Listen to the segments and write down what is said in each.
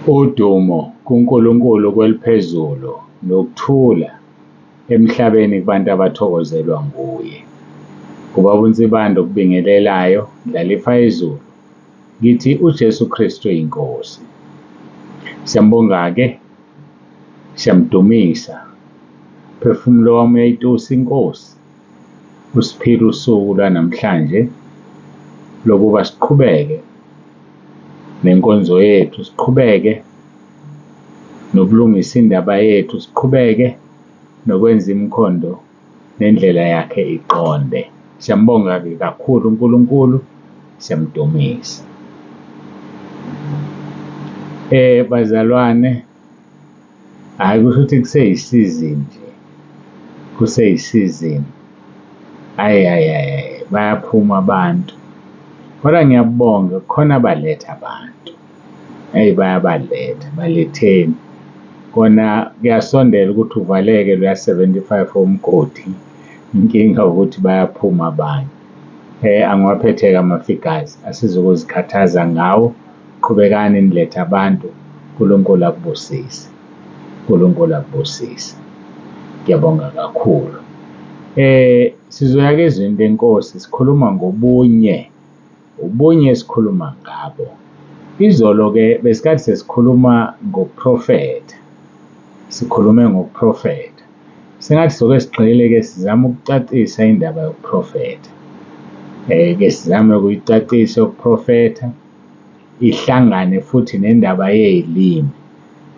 Udumo kuNkulunkulu kweliphezulu nokuthula emhlabeni kubantu abathokozelwa nguye. Kubaba uNsibando okubingelelayo, Ndlalifa yezulu. Ngithi uJesu Kristu yiNkosi. Siyambonga-ke, siyamdumisa. Phefumulo wami uyayitusa iNkosi. Usiphile usuku lwanamhlanje lokuba siqhubeke nenkonzo yethu, siqhubeke nokulungisa indaba yethu, siqhubeke nokwenza imikhondo nendlela yakhe iqonde. Siyambonga-ke kakhulu uNkulunkulu, siyamdumisa. Bazalwane, hhayi kusho ukuthi kuseyisizini nje, kuseyisizini. Hayi, bayaphuma abantu. Kodwa ngiyabonga khona abaletha abantu. Bayabaletha, baletheni. Kona kuyasondela ukuthi uvaleke luya 75 omgodi. Inkinga ukuthi bayaphuma abanye. Angiwaphethe-ke ama-figures, asizokuzikhathaza ngawo. Qhubekani niletha abantu, uNkulunkulu akubusise. uNkulunkulu akubusise. Ngiyabonga kakhulu. Sizoya-ke ezweni lenkosi, sikhuluma ngobunye. Ubunye sikhuluma ngabo. Izolo-ke besikade sesikhuluma ngokuprofetha. Sikhulume ngokuprofetha. Sengathi soke sigxile-ke sizama ukucacisa indaba yokuprofetha. Ke sizame ukuyicacisa yokuprofetha, ihlangane futhi nendaba yezilimi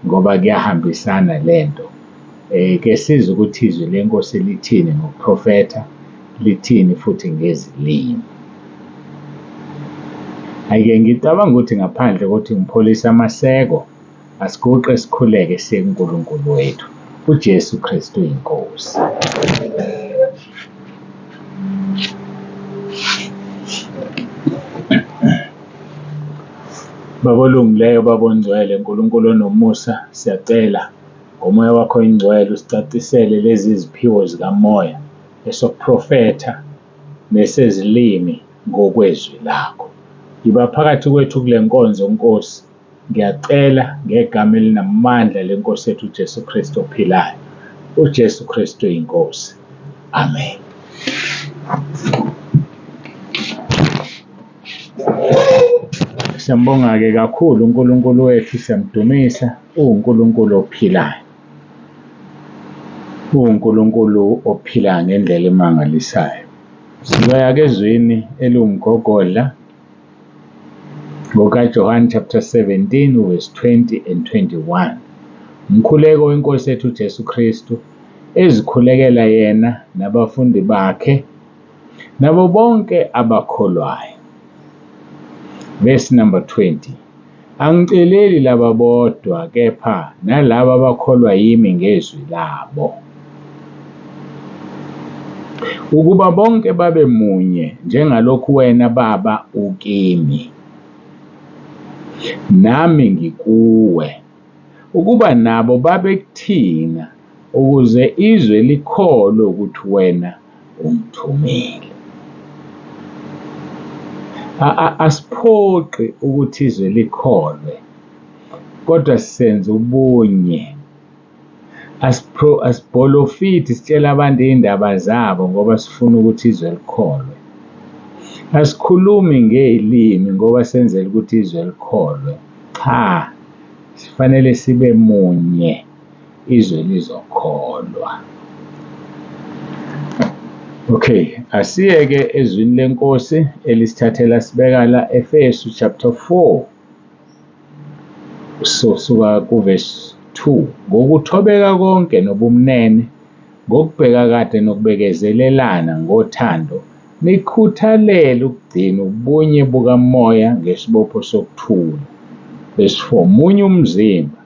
ngoba kuyahambisana lento. Ke sizwe ukuthi izwi lenkosi lithini ngokuprofetha, lithini futhi ngezilimi. Ayike ngicabanga ukuthi ngaphandle kokuthi ngipholise amaseko, asiguqe sikhuleke siye kuNkulunkulu wethu. UJesu Kristu yiNkosi. Baba olungileyo, Baba ongcwele, Nkulunkulu onomusa, siyacela ngomoya wakho oyingcwele usicacisele lezi ziphiwo zikamoya esokuprofetha nesezilimi ngokwezwi lakho. Yiba phakathi kwethu kule nkonzo, Nkosi. Ngiyacela ngegama elinamandla lenkosi yethu uJesu Kristu ophilayo. UJesu Kristu yiNkosi. Amen. Siyambonga-ke kakhulu uNkulunkulu wethu, siyamdumisa. UNkulunkulu ophilayo. UNkulunkulu ophilayo ngendlela emangalisayo. Sizoya-ke ezweni eliwumgogodla ngokaJohane chapter 17 verse 20 and 21. Umkhuleko wenkosi yethu uJesu Kristu ezikhulekela yena nabafundi bakhe nabo bonke abakholwayo. Verse number 20. Angiceleli laba bodwa, kepha nalabo abakholwa yimi ngezwi labo, ukuba bonke babe munye njengalokhu wena Baba ukimi nami ngikuwe, ukuba nabo babe kuthina, ukuze izwe likholwe ukuthi wena ungithumile. Asiphoqi ukuthi izwe likholwe, kodwa sisenze ubunye. Asibholofithi sitshela abantu iy'ndaba zabo ngoba sifuna ukuthi izwe likholwe. Asikhulumi ngezilimi ngoba senzela ukuthi izwe likholwe. Cha, sifanele sibe munye, izwe lizokholwa. Okay, asiye-ke ezwini lenkosi elisithathela sibeka la Efesu chapter 4. Sosuka kuverse 2. Ngokuthobeka konke nobumnene, ngokubheka kade nokubekezelelana ngothando, nikhuthalele ukugcina ubunye bukamoya ngesibopho sokuthula. Verse 4. Munye umzimba,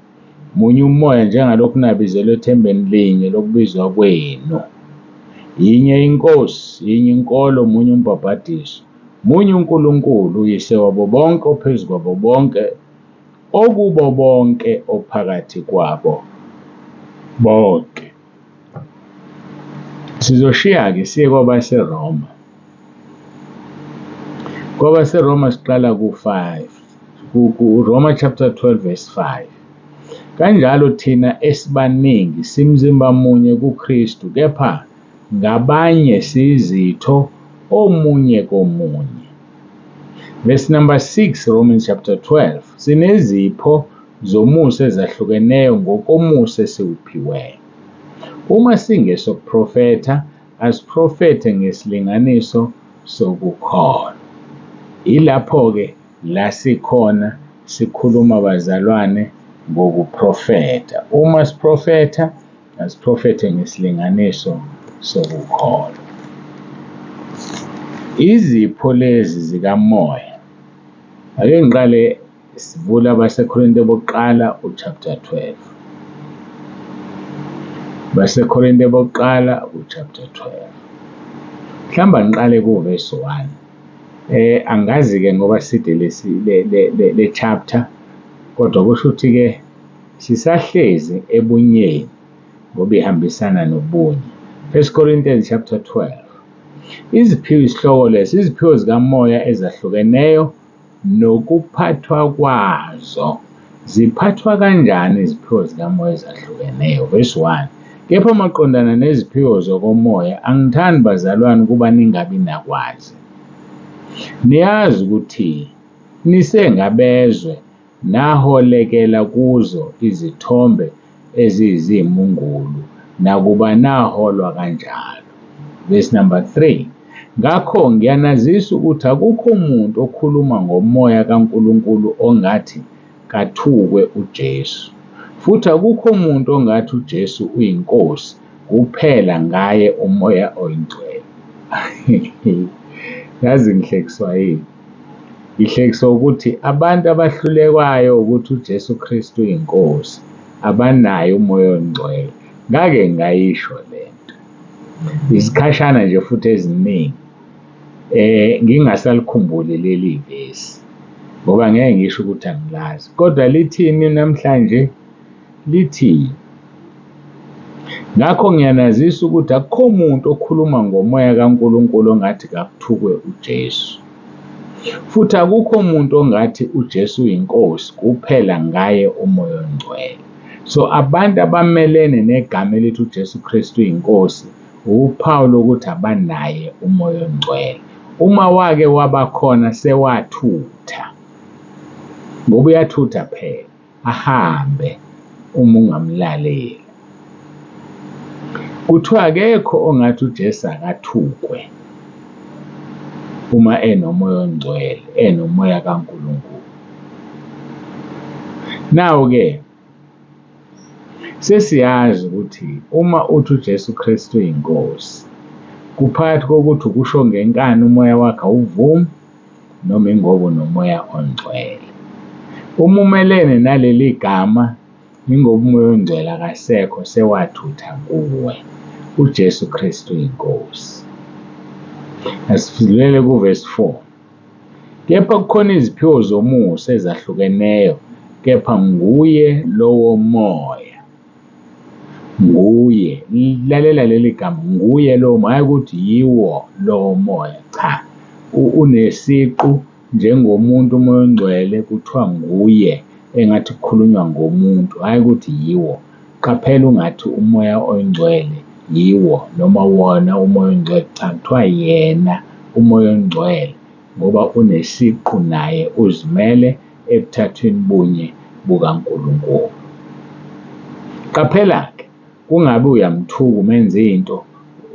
munye umoya njengalokhu nabizelwe ethembeni linye lokubizwa kwenu. Yinye iNkosi, yinye inkolo, munye umbhabhadiso, munye uNkulunkulu uyise wabo bonke, ophezu kwabo bonke, okubo bonke, ophakathi kwabo bonke. Sizoshiya-ke siye kwabaseRoma. KwabaseRoma siqala ku-5 Roma chapter 12 verse 5. Kanjalo thina esibaningi simzimba munye kuKristu, kepha ngabanye siyizitho omunye komunye. Verse number 6, Romans chapter 12. Sinezipho zomusa ezahlukeneyo ngokomusa esiwuphiweyo. Uma singesokuprofetha, asiprofethe ngesilinganiso sokukholwa. Ilapho-ke la sikhona sikhuluma bazalwane ngokuprofetha. Uma siprofetha, asiprofethe ngesilinganiso sokukholwa. Izipho lezi zikamoya. Ake ngiqale sivula abaseKorinte bokuqala chapter 12. Basekorinte bokuqala chapter 12. Mhlamba ngiqale verse 1. Angazi-ke ngoba side le chapter, kodwa kusho ukuthi-ke sisahlezi ebunyeni ngoba ihambisana nobunye. 1 Corinthians chapter 12. Iziphiwo isihloko lesi, iziphiwo zikamoya ezahlukeneyo nokuphathwa kwazo. Ziphathwa kanjani iziphiwo zikamoya ezahlukeneyo? Verse 1. Kepha maqondana neziphiwo zokomoya, angithandi bazalwane ukuba ningabi nakwazi. Niyazi ukuthi nisengabezwe naholekela kuzo izithombe eziyizimungulu, nakuba naholwa kanjalo. Verse number 3. Ngakho ngiyanazisa ukuthi akukho umuntu okhuluma ngomoya kaNkulunkulu ongathi kathukwe uJesu. Futhi akukho umuntu ongathi uJesu uyinkosi kuphela ngaye umoya oyingcwele. Yazi ngihlekiswa yini? Ngihlekiswa ukuthi abantu abahlulekwayo ukuthi uJesu Kristu uyinkosi abanaye umoya oyingcwele. Ngake ngayisho lento. Isikhashana nje futhi eziningi. Ngingasalikhumbuli leli vesi ngoba ngeke ngisho ukuthi angilazi. Kodwa lithini namhlanje? Lithi, ngakho ngiyanazisa ukuthi akukho umuntu okhuluma ngomoya kaNkulunkulu ongathi kathukwe uJesu. Futhi akukho umuntu ongathi uJesu uyinkosi kuphela ngaye umoya oyingcwele. So abantu abamelene negama elithi uJesu Kristu uyinkosi, uphawu lokuthi abanaye umoya oyingcwele. Uma wake wabakhona sewathutha, ngoba uyathutha phela, ahambe uma ungamlaleli. Kuthiwa akekho ongathi uJesu akathukwe uma enomoya oyingcwele, enomoya kaNkulunkulu. Nawu-ke sesiyazi ukuthi uma uthi uJesu Kristu uyinkosi, kuphakathi kokuthi ukusho ngenkani umoya wakhe awuvumi noma ingoba unomoya ongcwele. Uma umelene naleli gama, ingoba umoya oyingcwele akasekho, sewathutha kuwe. uJesu Kristu uyinkosi. Asifilele verse 4. Kepha kukhona iziphiwo zomusa ezahlukeneyo, kepha nguye lowo moya. Nguye, lalela leli gama, nguye lowo moya, hayi ukuthi yiwo lowo moya, cha. Unesiqu njengomuntu umoya oyingcwele, kuthiwa nguye, engathi kukhulunywa ngomuntu, hayi ukuthi yiwo. Qaphela ungathi umoya oyingcwele yiwo noma wona umoya oyingcwele, cha, kuthiwa yena umoya oyingcwele ngoba unesiqu naye, uzimele ebuthathweni bunye bukaNkulunkulu. Qaphela-ke, kungabe uyamthuka umenza into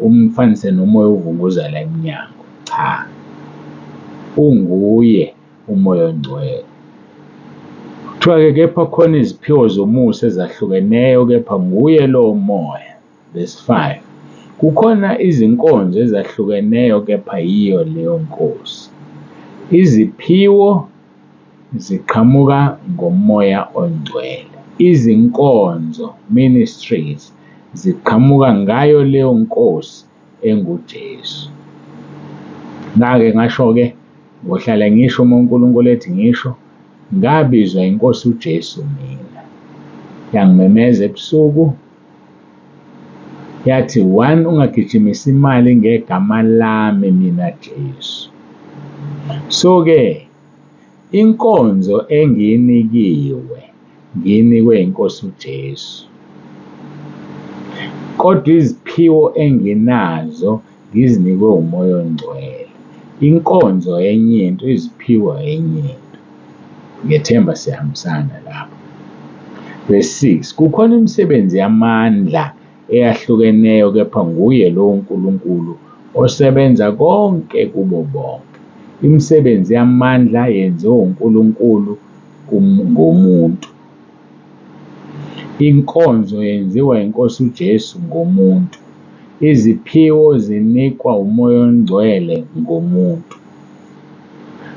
umfanise nomoya ovunguzela emnyango, cha. Unguye umoya oyingcwele. Kuthiwa-ke kepha khona iziphiwo zomusa ezahlukeneyo, kepha nguye lowo moya. Verse 5. Kukhona izinkonzo ezahlukeneyo, kepha yiyo leyo nkosi. Iziphiwo ziqhamuka ngomoya oyingcwele. Izinkonzo, ministries, ziqhamuka ngayo leyo nkosi enguJesu. Ngake ngasho-ke, ngohlala ngisho uma uNkulunkulu ethi ngisho, ngabizwa inkosi uJesu mina. Yangimemeza ebusuku, yathi 1, ungagijimisa imali ngegama lami mina Jesu. So-ke Inkonzo engiyinikiwe ngiyinikwe iNkosi uJesu, kodwa iziphiwo enginazo ngizinikwe uMoya oNgcwele. Inkonzo enye into, iziphiwo enye into. Ngiyethemba siyahambisana lapho. Verse 6, kukhona imisebenzi yamandla eyahlukeneyo, kepha nguye lowo uNkulunkulu osebenza konke kubo bonke. Imisebenzi yamandla yenziwa uNkulunkulu ngomuntu. Inkonzo yenziwa iNkosi uJesu ngomuntu. Iziphiwo zinikwa uMoya oNgcwele ngomuntu.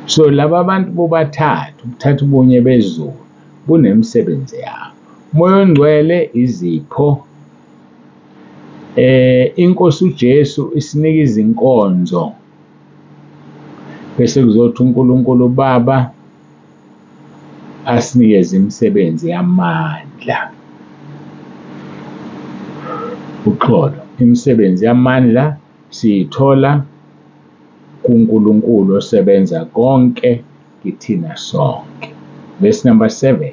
So laba bantu bobathathu, ubuthathu bunye bezulu, bunemisebenzi yabo. uMoya oNgcwele izipho, iNkosi uJesu isinika izinkonzo, bese kuzothi uNkulunkulu Baba asinikeze imisebenzi yamandla. Uxolo, imisebenzi yamandla siyithola kuNkulunkulu osebenza konke kithina sonke. Verse number 7,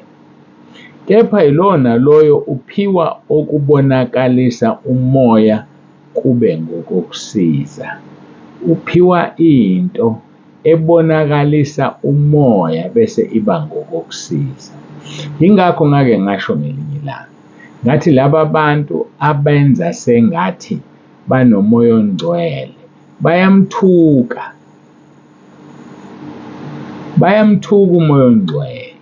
kepha yilona loyo uphiwa okubonakalisa umoya kube ngokokusiza. Uphiwa into ebonakalisa umoya bese iba ngokokusiza. Yingakho ngake ngasho ngelinye ilanga ngathi laba bantu abenza sengathi banoMoya oNgcwele bayamthuka uMoya oNgcwele.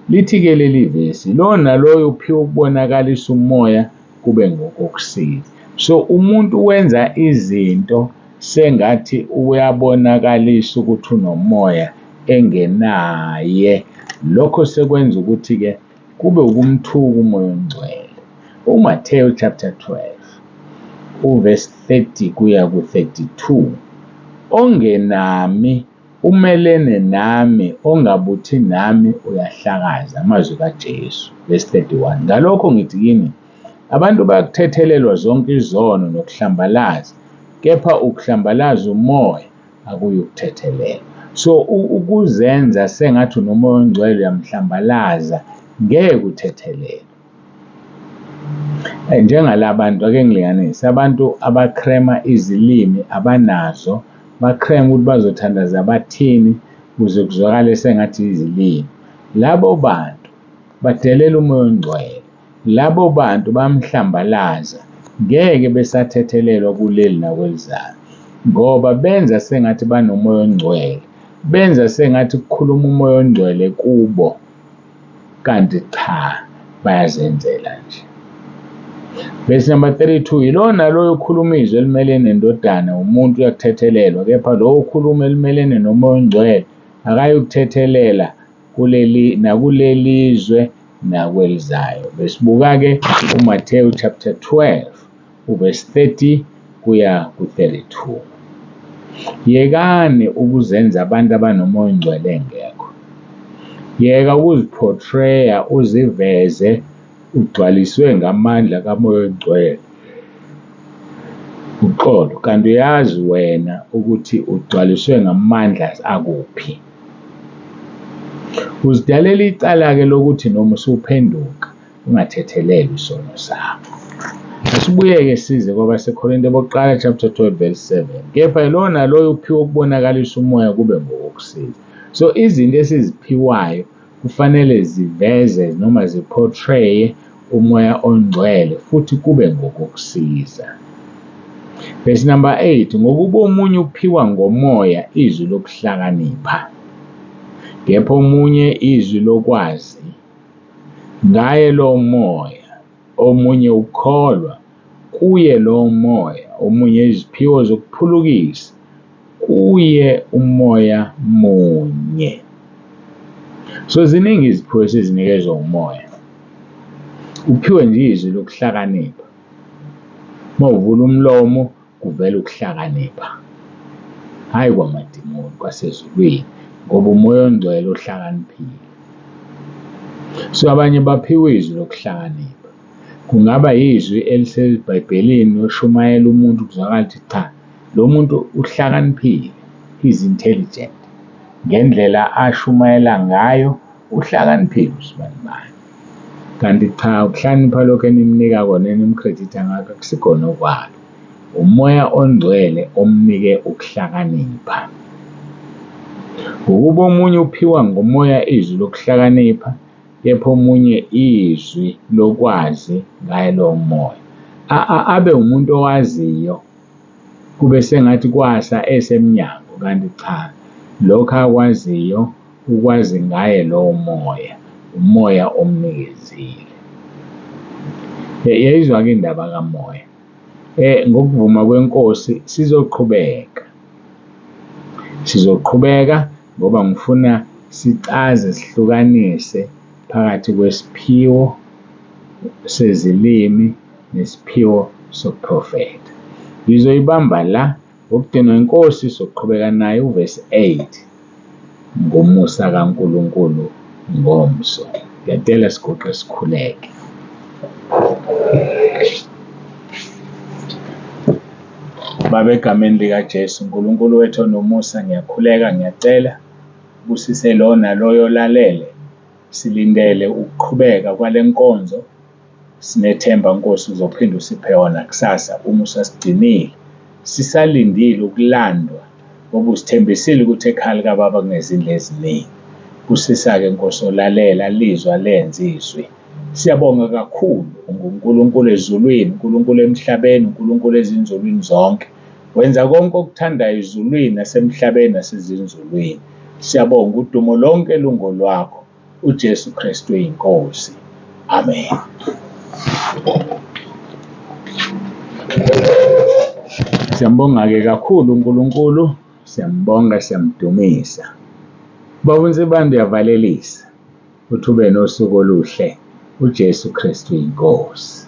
Lithi-ke leli vesi, lona loyo uphiwa ukubonakalisa umoya kube ngokokusiza. So umuntu wenza izinto sengathi uyabonakalisa ukuthi unomoya engenaye. Lokho sekwenza ukuthi-ke kube ukumthuka uMoya oNgcwele. uMathewu chapter 12, uverse 30 kuya ku-32, ongenami umelene nami, ongabuthi nami uyahlakaza. Amazwi kaJesu. Verse 31, ngalokho ngithi kini, abantu bayakuthethelelwa zonke izono nokuhlambalaza, kepha ukuhlambalaza umoya akuyi ukuthethelela. So ukuzenza sengathi unoMoya oNgcwele uyamhlambalaza, ngeke uthethelele. Njengala bantu, ake ngilinganise, abantu abakhrema izilimi abanazo, bakhrema ukuthi bazothandaza abathini ukuze kuzwakale sengathi izilimi. Labo bantu badelela uMoya oNgcwele. Labo bantu bamhlambalaza, ngeke besathethelelwa kuleli nakwelizayo, ngoba benza sengathi banoMoya oNgcwele. Benza sengathi kukhuluma uMoya oNgcwele kubo, kanti cha, bayazenzela nje. Verse number 32, yilona loyo ukhuluma izwi elimelene nendodana umuntu uyakuthethelelwa, kepha lowo ukhuluma elimelene noMoya oNgcwele akayi ukuthethelela nakulelizwe nakwelizayo. Besibuka-ke uMathewu chapter 12, uverse 30 kuya ku-32. Yekani ukuzenza abantu abanoMoya oNgcwele engekho. Yeka ukuziportraya, uziveze ugcwaliswe ngamandla kaMoya oNgcwele. Uxolo, kanti uyazi wena ukuthi ugcwaliswe ngamandla akuphi. Uzidalela icala-ke lokuthi noma usuphenduka ungathetheleli isono sakho. Asibuye-ke size kwabaseKorinte bokuqala chapter 12 verse 7, kepha yilona loyo uphiwa ukubonakalisa umoya kube ngokokusiza. So izinto esiziphiwayo kufanele ziveze noma ziportraye uMoya oNgcwele futhi kube ngokokusiza. Verse number 8, ngokuba omunye uphiwa ngomoya izwi lokuhlakanipha, kepha omunye izwi lokwazi ngaye lo moya, omunye ukholwa kuye lo moya, omunye iziphiwo zokuphulukisa kuye umoya munye. So ziningi iziphiwo esizinikezwa umoya. Uphiwe nje izwi lokuhlakanipha. Uma uvula umlomo kuvela ukuhlakanipha, hayi kwamadimoni, kwasezulwini, ngoba uMoya oNgcwele ohlakaniphile. So abanye baphiwe izwi lokuhlakanipha. Kungaba yizwi eliseBhayibhelini oshumayela umuntu kuzwakala ukuthi cha, lo muntu uhlakaniphile, he's intelligent. ngendlela ashumayela ngayo uhlakaniphile usibanibani. Kanti cha, ukuhlakanipha lokhu enimnika kona enimkhredithi ngakho akusikona okwalo. Umoya ongcwele omnike ukuhlakanipha. Ukuba omunye uphiwa ngomoya izwi lokuhlakanipha, kepha omunye izwi lokwazi ngaye lowo moya. Abe umuntu owaziyo kube sengathi kwasa esemnyango, kanti cha, lokho akwaziyo ukwazi ngaye lowo moya, umoya omnikezile. Yayizwa-ke indaba kamoya. Ngokuvuma kwenkosi sizoqhubeka ngoba ngifuna sicaze sihlukanise phakathi kwesiphiwo sezilimi nesiphiwo sokuprofetha. Ngizoyibamba la ngokudinwa inkosi sokuqhubeka naye uvesi 8 ngomusa kaNkulunkulu ngomso. Ngiyacela sigoqe sikhuleke. Baba, egameni likaJesu, uNkulunkulu wethu onomusa, ngiyakhuleka ngiyacela ubusise lo naloyo olalele. Silindele ukuqhubeka kwale nkonzo. Sinethemba Nkosi uzophinda usiphe yona kusasa uma usasigcinile. Sisalindile ukulandwa ngoba usithembisile ukuthi ekhaya likababa kunezindlu eziningi. Kusisa-ke Nkosi olalela lizwa lenza izwi. Siyabonga kakhulu, unguNkulunkulu ezulwini, uNkulunkulu emhlabeni, uNkulunkulu ezinzulwini zonke. Wenza konke okuthandayo ezulwini nasemhlabeni nasezinzulwini. Siyabonga, udumo lonke lungolwakho. UJesu Kristu eyinkosi. Amen. Siyambonga-ke kakhulu uNkulunkulu, siyambonga, siyamdumisa. Baba uNsibanda uyavalelisa, uthi ube nosuku oluhle. UJesu Kristu eyinkosi.